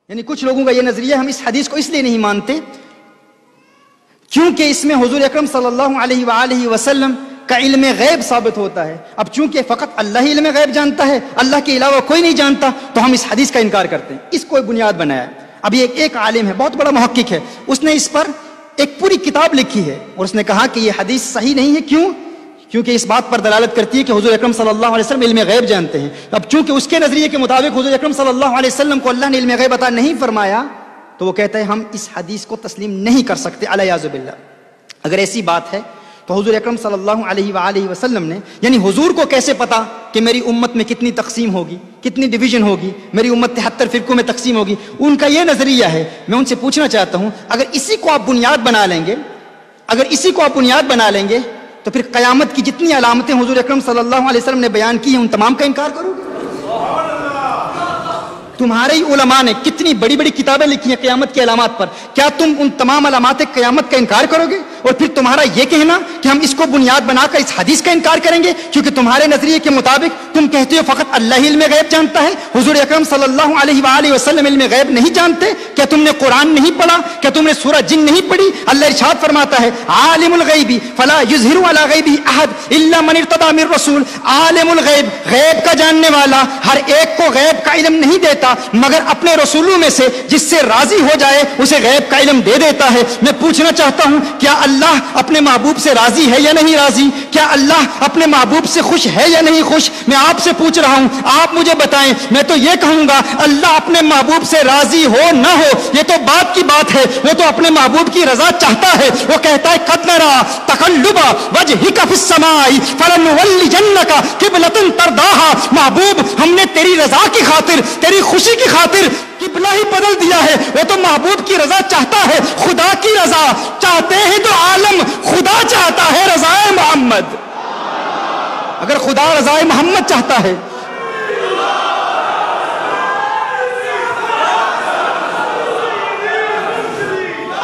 یعنی کچھ لوگوں کا یہ نظریہ ہم اس حدیث کو اس لیے نہیں مانتے کیونکہ اس میں حضور اکرم صلی اللہ علیہ وآلہ وسلم کا علم غیب ثابت ہوتا ہے. اب چونکہ فقط اللہ ہی علم غیب جانتا ہے, اللہ کے علاوہ کوئی نہیں جانتا, تو ہم اس حدیث کا انکار کرتے ہیں. اس کو ایک بنیاد بنایا ہے. اب یہ ایک عالم ہے, بہت بڑا محقق ہے, اس نے اس پر ایک پوری کتاب لکھی ہے اور اس نے کہا کہ یہ حدیث صحیح نہیں ہے. کیوں؟ کیونکہ اس بات پر دلالت کرتی ہے کہ حضور اکرم صلی اللہ علیہ وسلم علم غیب جانتے ہیں. اب چونکہ اس کے نظریے کے مطابق حضور اکرم صلی اللہ علیہ وسلم کو اللہ نے علم غیب عطا نہیں فرمایا, تو وہ کہتا ہے ہم اس حدیث کو تسلیم نہیں کر سکتے علیہ باللہ. اگر ایسی بات ہے تو حضور اکرم صلی اللہ علیہ وآلہ وسلم نے, یعنی حضور کو کیسے پتا کہ میری امت میں کتنی تقسیم ہوگی, کتنی ڈویژن ہوگی, میری امت 73 فرقوں میں تقسیم ہوگی, ان کا یہ نظریہ ہے. میں ان سے پوچھنا چاہتا ہوں, اگر اسی کو آپ بنیاد بنا لیں گے, تو پھر قیامت کی جتنی علامتیں حضور اکرم صلی اللہ علیہ وسلم نے بیان کی ہیں ان تمام کا انکار کرو گے؟ تمہارے ہی علماء نے کتنی بڑی بڑی کتابیں لکھی ہیں قیامت کی علامات پر, کیا تم ان تمام علامات قیامت کا انکار کرو گے؟ اور پھر تمہارا یہ کہنا کہ ہم اس کو بنیاد بنا کر اس حدیث کا انکار کریں گے کیونکہ تمہارے نظریے کے مطابق تم کہتے ہو فقط اللہ ہی علم غیب جانتا ہے, حضور اکرم صلی اللہ علیہ وآلہ وسلم علم غیب نہیں جانتے. کیا تم نے قرآن نہیں پڑھا؟ کیا تم نے سورہ جن نہیں پڑھی؟ اللہ ارشاد فرماتا ہے عالم الغیب فلا یظہر علی غیبہ احد الا من ارتضی من رسول. عالم الغیب, غیب کا جاننے والا, ہر ایک کو غیب کا علم نہیں دیتا مگر اپنے رسولوں میں سے جس سے راضی ہو جائے اسے غیب کا علم دے دیتا ہے. میں پوچھنا چاہتا ہوں, کیا اللہ اپنے محبوب سے راضی ہے یا نہیں راضی؟ کیا اللہ اپنے محبوب سے خوش ہے یا نہیں خوش؟ میں آپ سے پوچھ رہا ہوں, آپ مجھے بتائیں. میں تو یہ کہوں گا اللہ اپنے محبوب سے راضی ہو نہ ہو یہ تو بات کی بات ہے, وہ تو اپنے محبوب کی رضا چاہتا ہے. وہ کہتا ہے قد نرى تقلب وجهك في السماء فلنولينك قبلة ترضاها. محبوب ہم نے تیری رضا کی خاطر, تیری خوشی کی خاطر قبلہ ہی بدل دیا ہے. وہ تو محبوب کی رضا چاہتا ہے, خدا کی رضا چاہتے ہیں تو عالم خدا چاہتا ہے رضائے محمد. اگر خدا رضائے محمد چاہتا ہے,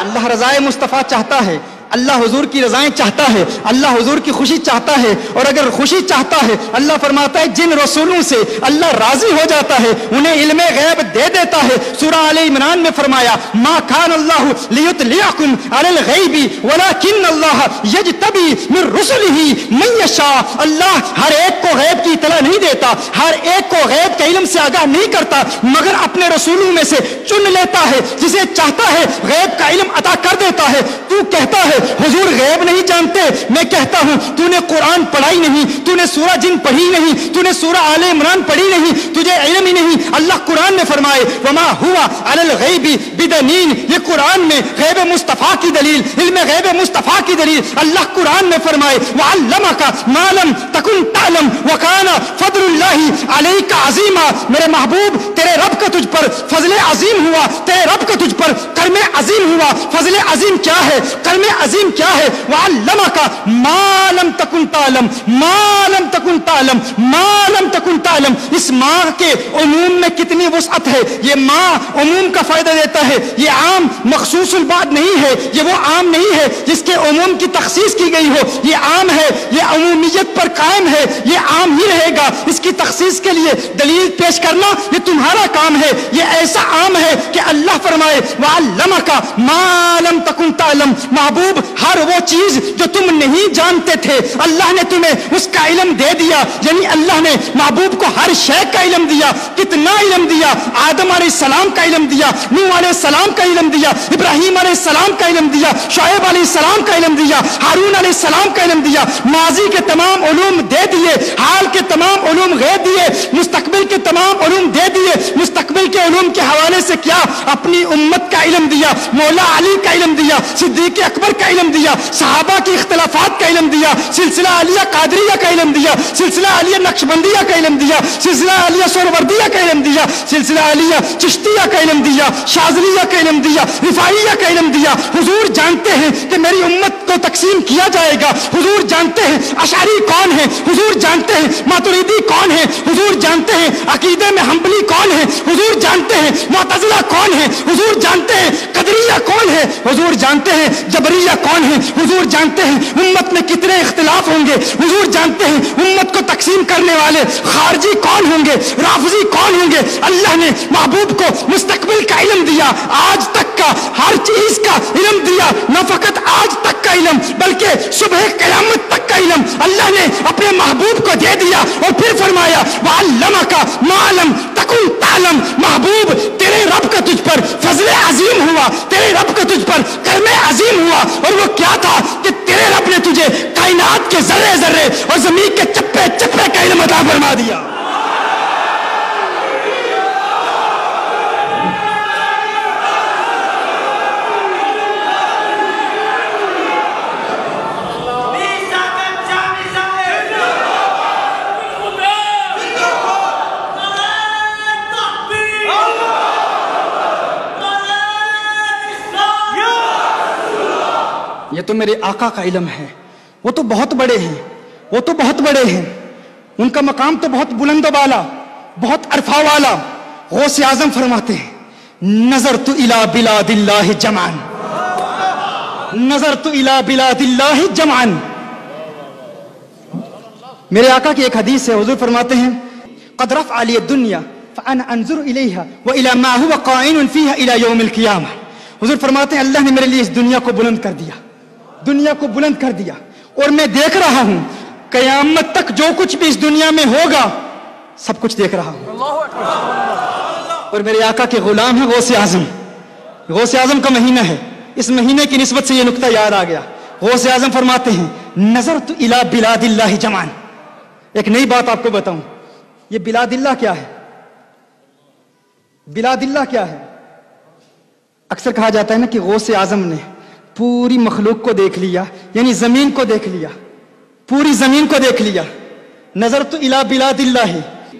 اللہ رضائے مصطفیٰ چاہتا ہے, اللہ حضور کی رضائیں چاہتا ہے, اللہ حضور کی خوشی چاہتا ہے. اور اگر خوشی چاہتا ہے, اللہ فرماتا ہے جن رسولوں سے اللہ راضی ہو جاتا ہے انہیں علم غیب دے دیتا ہے. سورہ آل عمران میں فرمایا ما کان اللہ لیطلعکم علی الغیب ولکن اللہ یجتبی من رسلہ من یشاء. اللہ ہر ایک کو غیب کی اطلاع نہیں دیتا, ہر ایک کو غیب کے علم سے آگاہ نہیں کرتا, مگر اپنے رسولوں میں سے چن لیتا ہے جسے چاہتا ہے غیب کا علم عطا کر دیتا ہے. تو کہتا ہے حضور غیب نہیں جانتے, میں کہتا ہوں تو نے قرآن پڑھائی نہیں, تو نے سورہ جن پڑھی نہیں, تو نے سورہ آل عمران پڑھی نہیں, تجھے علم ہی نہیں. اللہ قرآن میں فرمائے وما ہوا علی الغیب بدنین, یہ قرآن میں غیب مصطفیٰ کی دلیل, علم غیب مصطفیٰ کی دلیل. اللہ قرآن میں فرمائے وعلمک ما لم تکن تعلم وکان فضل اللہ علیک عظیما. میرے محبوب تیرے رب کا تجھ پر فضل عظیم ہوا, تیرے رب کا تجھ پر کرم عظیم ہوا. فضل عظیم کیا ہے, کرم عظیم کیا ہے؟ وعلمک ما لم تکن تعلم, ما لم تکن تعلم, ما لم تکن تعلم. اس ماں کے عموم میں کتنی وسعت ہے. یہ ماں عموم کا فائدہ دیتا ہے, یہ عام مخصوص البعض نہیں ہے, یہ وہ عام نہیں ہے جس کے عموم کی تخصیص کی گئی ہو. یہ عام ہے, یہ عمومیت پر قائم ہے, یہ عام ہی رہے گا. اس کی تخصیص کے لیے دلیل پیش کرنا یہ تمہارا کام ہے. یہ ایسا عام ہے کہ اللہ فرمائے وعلمک ما لم تکن تعلم. محبوب ہر وہ چیز جو تم نہیں جانتے تھے اللہ نے تمہیں اس کا علم دے دیا. یعنی اللہ نے محبوب کو ہر شے کا علم دیا. کتنا علم دیا؟ آدم علیہ السلام کا علم دیا, نوح علیہ السلام کا علم دیا, ابراہیم علیہ السلام کا علم دیا, شعیب علیہ السلام کا علم دیا, ہارون علیہ السلام کا علم دیا. ماضی کے تمام علوم دے دیے, حال کے تمام علوم غیب دیے, مستقبل کے تمام علوم دے دیے. مستقبل کے علوم کے حوالے سے کیا اپنی امت کا علم دیا, مولا علی کا علم دیا, صدیق اکبر کا علم دیا, صحابہ کی اختلافات کا علم دیا, سلسلہ عالیہ قادریہ کا علم دیا, سلسلہ عالیہ نقشبندیہ کا علم دیا, سلسلہ عالیہ سہروردیہ کا علم دیا, سلسلہ عالیہ چشتیہ کا علم دیا, شاذلی اشعریہ کا علم دیا، رفاعیہ کا علم دیا. حضور جانتے ہیں کہ میری امت کو تقسیم کیا جائے گا. حضور جانتے ہیں اشعری کون ہے، حضور جانتے ہیں ماتریدی کون ہے، حضور جانتے ہیں عقیدے میں حنبلی کون ہے، حضور جانتے ہیں معتزلہ کون ہے، حضور جانتے ہیں قدریہ کون ہے، حضور جانتے ہیں جبریہ کون ہے، حضور جانتے ہیں امت میں کتنے اختلاف ہوں گے، حضور جانتے ہیں امت کو تقسیم کرنے والے خارجی کون ہوں گے، رافضی کون ہوں گے. اللہ نے محبوب کو مستقبل کا علم دیا، آج تک کا ہر چیز کا علم دیا، نہ فقط آج تک کا علم بلکہ صبح قیامت تک کا علم اللہ نے اپنے محبوب کو دے دیا. اور پھر فرمایا وَعَلَّمَكَ مَا لَمْ تَكُنْ تَعْلَمْ. محبوب تیرے رب کا تجھ پر فضل عظیم ہوا، تیرے رب کا تجھ پر کرم عظیم ہوا. اور وہ کیا تھا کہ تیرے رب نے تجھے کائنات کے ذرے ذرے اور زمین کے چپے چپے کا علم عطا فرما دیا. یہ تو میرے آقا کا علم ہے، وہ تو بہت بڑے ہیں، وہ تو بہت بڑے ہیں، ان کا مقام تو بہت بلند و بالا، بہت عرفہ والا. غوث اعظم فرماتے ہیں نظرت الی بلاد اللہ جمعا، نظرت الی بلاد اللہ جمعا. میرے آقا کی ایک حدیث ہے، حضور فرماتے ہیں قد رفع لی الدنیا فانا انظر الیہا والی ما هو قائم فیہا الی یوم القیامہ. حضور فرماتے ہیں اللہ نے میرے لیے اس دنیا کو بلند کر دیا، دنیا کو بلند کر دیا، اور میں دیکھ رہا ہوں قیامت تک جو کچھ بھی اس دنیا میں ہوگا سب کچھ دیکھ رہا ہوں. اور میرے آقا کے غلام ہیں غوث اعظم. غوث اعظم کا مہینہ ہے، اس مہینے کی نسبت سے یہ نقطہ یاد آ گیا. غوث اعظم فرماتے ہیں نظرت الی بلاد اللہ جمعا. ایک نئی بات آپ کو بتاؤں، یہ بلاد اللہ کیا ہے؟ بلاد اللہ کیا ہے؟ اکثر کہا جاتا ہے نا کہ غوث اعظم نے پوری مخلوق کو دیکھ لیا، یعنی زمین کو دیکھ لیا، پوری زمین کو دیکھ لیا. نظرت الی بلاد اللہ،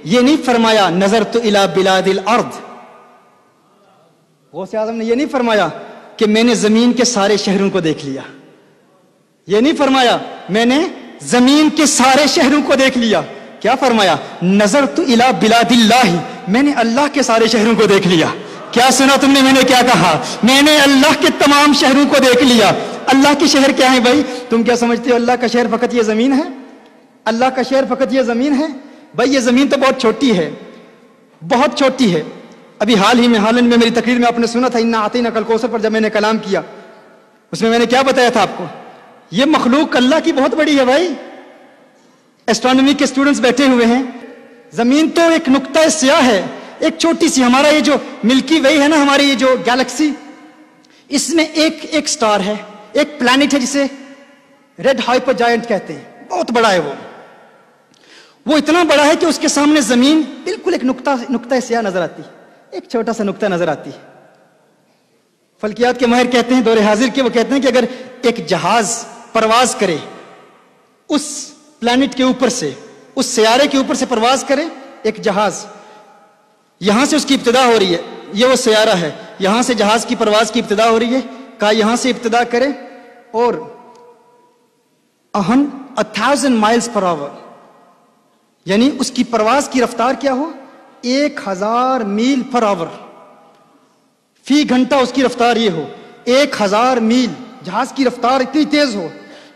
یہ نہیں فرمایا نظرت الی بلاد الارض. غوث اعظم نے یہ نہیں فرمایا کہ میں نے زمین کے سارے شہروں کو دیکھ لیا، یہ نہیں فرمایا میں نے زمین کے سارے شہروں کو دیکھ لیا. کیا فرمایا؟ نظرت الی بلاد اللہ، میں نے اللہ کے سارے شہروں کو دیکھ لیا. کیا سنا تم نے؟ میں نے کیا کہا؟ میں نے اللہ کے تمام شہروں کو دیکھ لیا. اللہ کے شہر کیا ہیں بھائی؟ تم کیا سمجھتے ہو اللہ کا شہر فقط یہ زمین ہے؟ اللہ کا شہر فقط یہ زمین ہے؟ بھائی یہ زمین تو بہت چھوٹی ہے، بہت چھوٹی ہے. ابھی حال ہی میں ہالینڈ میں میری تقریر میں آپ نے سنا تھا انا اعطیناک الکوثر پر جب میں نے کلام کیا، اس میں نے کیا بتایا تھا آپ کو؟ یہ مخلوق اللہ کی بہت بڑی ہے بھائی. ایسٹرونومی کے اسٹوڈنٹس بیٹھے ہوئے ہیں، زمین تو ایک نقطہ سیاہ ہے، ایک چھوٹی سی. ہمارا یہ جو ملکی وے ہے نا، ہماری یہ جو گیلیکسی، اس میں ایک سٹار ہے، ایک پلانٹ ہے جسے ریڈ ہائپر جائنٹ کہتے ہیں. بہت بڑا ہے وہ اتنا بڑا ہے کہ اس کے سامنے زمین بالکل ایک نقطہ سیاہ نظر آتی، ایک چھوٹا سا نقطہ نظر آتی. فلکیات کے ماہر کہتے ہیں دور حاضر کے، وہ کہتے ہیں کہ اگر ایک جہاز پرواز کرے اس پلانٹ کے اوپر سے، اس سیارے کے اوپر سے پرواز کرے ایک جہاز، یہاں سے اس کی ابتدا ہو رہی ہے، یہ وہ سیارہ ہے، یہاں سے جہاز کی پرواز کی ابتدا ہو رہی ہے. کہا یہاں سے ابتدا کرے اور 1000 miles per hour، یعنی اس کی پرواز کی رفتار کیا ہو؟ 1000 میل پر آور، فی گھنٹہ اس کی رفتار یہ ہو 1000 میل. جہاز کی رفتار اتنی تیز ہو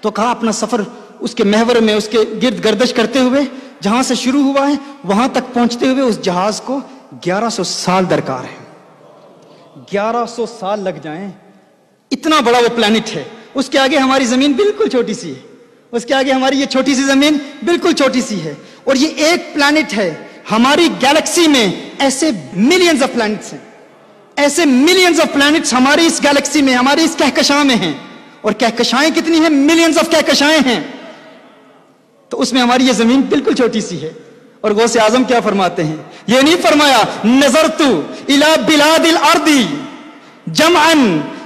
تو کہا اپنا سفر اس کے محور میں اس کے گرد گردش کرتے ہوئے جہاں سے شروع ہوا ہے وہاں تک پہنچتے ہوئے اس جہاز کو 1100 سال درکار ہے. 1100 سال لگ جائیں، اتنا بڑا وہ پلانٹ ہے. اس کے آگے ہماری زمین بالکل چھوٹی سی ہے، اس کے آگے ہماری یہ چھوٹی سی زمین بالکل چھوٹی سی ہے. اور یہ ایک پلانٹ ہے. ہماری گیلیکسی میں ایسے ملینز آف پلانٹس ہیں، ایسے ملینز آف پلانٹس ہماری اس گیلیکسی میں، ہماری اس کہکشاں میں ہیں. اور کہکشائیں کتنی ہیں؟ ملینز آف کہکشائیں ہیں. تو اس میں ہماری یہ زمین بالکل چھوٹی سی ہے. اور غوث اعظم کیا فرماتے ہیں؟ یہ نہیں فرمایا نظرت الی بلاد الارض جمعا،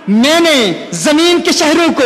میں نے زمین کے شہروں کو